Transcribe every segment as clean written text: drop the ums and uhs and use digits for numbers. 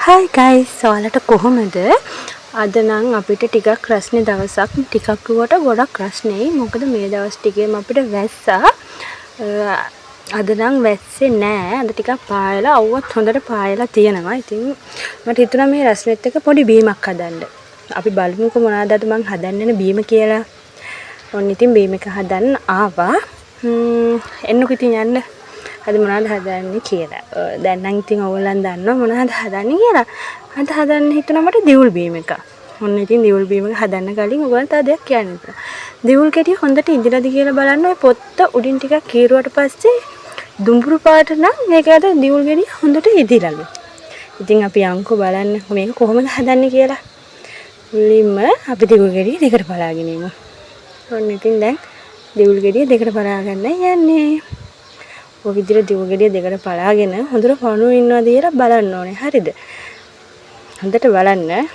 Hi guys, ඔයාලට කොහොමද? අද නම් අපිට ටිකක් රස්නේ දවසක්. ටිකක් වට ගොඩක් රස්නේ. මොකද මේ දවස් ටිකේම අපිට වැස්සා. අද නම් වැස්සේ නෑ. අද ටිකක් පායලා අවුවත් හොඳට පායලා තියෙනවා. ඉතින් මට හිතුණා මේ රස්නෙත් එක්ක පොඩි බීමක් හදන්න. අපි බලමුකෝ මොනවද අද මං හදන්න බීම කියලා. ඔන්න ඉතින් බීම එක හදන්න ආවා. එන්නකෝ ඉතින් යන්න. අද මොනවද හදන්නේ කියලා. දැන් නම් ඉතින් ඕගොල්ලන් දන්නවා මොනවද හදන්නේ කියලා. අද හදන්න හිතුණා මට දිවුල් බීම එක. ඔන්න ඉතින් දිවුල් බීම එක හදන්න කලින් ඔයගොල්ලන්ට තව දෙයක් කියන්න ඉතින්. දිවුල් කෙටිය හොඳට ඉදිලාද කියලා බලන්න ඔය පොත්ත උඩින් ටිකක් කීරුවට පස්සේ දුඹුරු පාට නම් මේක අද දිවුල් ගෙඩිය හොඳට ඉදිලාලු. ඉතින් අපි යන්කෝ බලන්න මේක කොහොමද හදන්නේ කියලා. මුලින්ම අපි දිවුල් ගෙඩිය දෙකට බලාගෙන ඉමු. ඔන්න ඉතින් දැන් දිවුල් ගෙඩිය දෙකට බලාගන්න යන්නේ. ඔය විදිහට දිවුල් ගෙඩිය දෙකට පලාගෙන හොඳට පණුව ඉන්නවද කියලා බලන්න ඕනේ. හරිද? හොඳට බලන්න.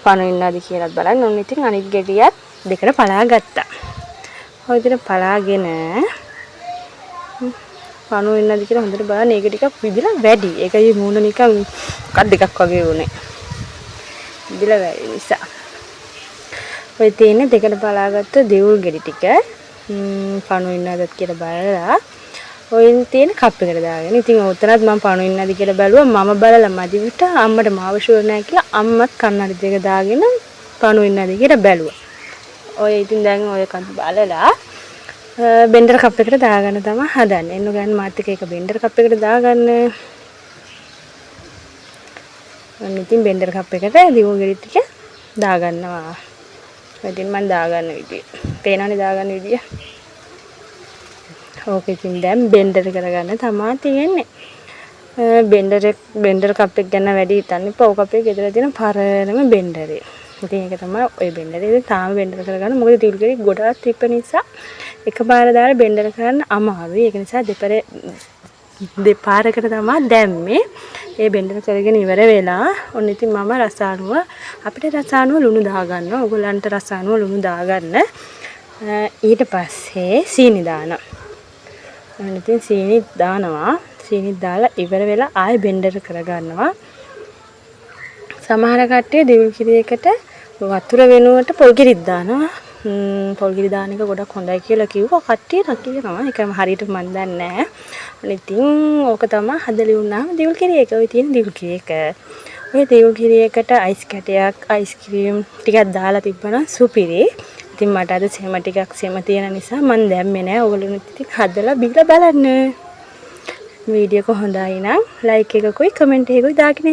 පණුව ඉන්නවද කියලාත් බලන්න. ඔන්න ඉතින් අනිත් ගෙඩියත් දෙකට පලා ගත්තා. ඔය විදිහට පලාගෙන පණුව ඉන්නවද කියලා හොඳට බලන්න. ඒක ටිකක් විදිලා වැඩි. ඒකයි මූණ නිකන් කඩ දෙකක් වගේ වුනේ. විදිලා වැඩි නිසා. ඔය තියෙන්නේ දෙකට පලාගත්ත දිවුල් ගෙඩි ටික. පණුව ඉන්නවද කියලා බලලා ඔයින් තියෙන කප් එකට දාගෙන. ඉතින් උතනත් මම පණු ඉන්නද කියලා බැලුවා. මම බලලා මදි විට අම්මට මාව ෂුවර් නැහැ කියලා අම්මත් කන්නඩි දෙක දාගෙන පණු ඉන්නද කියලා බැලුවා. ඔය ඉතින් දැන් ඔය කන් බලලා බෙන්ඩර් කප් එකට දාගන්න තමයි හදන්නේ. එන්න ගන්න මාත් එක බෙන්ඩර් කප් එකට දාගන්න. ඔන්න ඉතින් බෙන්ඩර් කප් එකට දිවුල් ගෙඩි ටික දාගන්නවා. ඉතින් මම දාගන්න විදිය. පේනවනේ දාගන්න විදිය. ඕකේ ඉතින් දැන් බෙන්ඩර් කරගන්න තමයි තියෙන්නේ. බෙන්ඩර් කප් එක ගන්න වැඩි හිතන්නේ පොව කප් එක ගෙදර තියෙන පරණම බෙන්ඩරේ. ඉතින් ඒක තමයි ওই බෙන්ඩරේ. ඉතින් තාම බෙන්ඩර් කරගන්න. මොකද දිවුල් ගෙඩි ගොඩාක් තිබ්බ නිසා එකපාර දාලා බෙන්ඩර් කරන්න අමාරුයි. ඒක නිසා දෙපාරකට තමයි දැම්මේ. ඒ බෙන්ඩර් කරගෙන ඉවර වෙලා ඔන්න ඉතින් මම රසානුව අපිට රසානුව ලුණු දාගන්නවා. ඔයගොල්ලන්ට රසානුව ලුණු දාගන්න. ඊට පස්සේ සීනි දානවා. ඉතින් සීනි දානවා. සීනි දාලා ඉවර වෙලා ආයෙ බෙන්ඩර් කරගන්නවා. සමහර කට්ටිය දිවුල් කිරියකට වතුර වෙනුවට පොල් කිරිත් දානවා. පොල් කිරි දාන එක ගොඩක් හොඳයි කියලා කිව්වා කට්ටිය කියනවා. ඒකම හරියට මන් දන්නේ නැහැ. ඉතින් ඕක තමයි හදලි වුණාම දිවුල් කිරිය එක. ඔය තියෙන දිවුල් කිරිය එක. ඔය දිවුල් කිරියකට අයිස් කැටයක්, අයිස්ක්‍රීම් ටිකක් දාලා තිබ්බනම් සුපිරි. ඉතින් මට අද සෙම ටිකක් සෙම තියෙන නිසා මම දැම්මේ නෑ. ඔයගොල්ලෝ ඉතින් හදලා බීලා බලන්න. වීඩියෝ එක හොඳයි නම් ලයික් එකකුයි කමෙන්ට් එකකුයි දාගෙන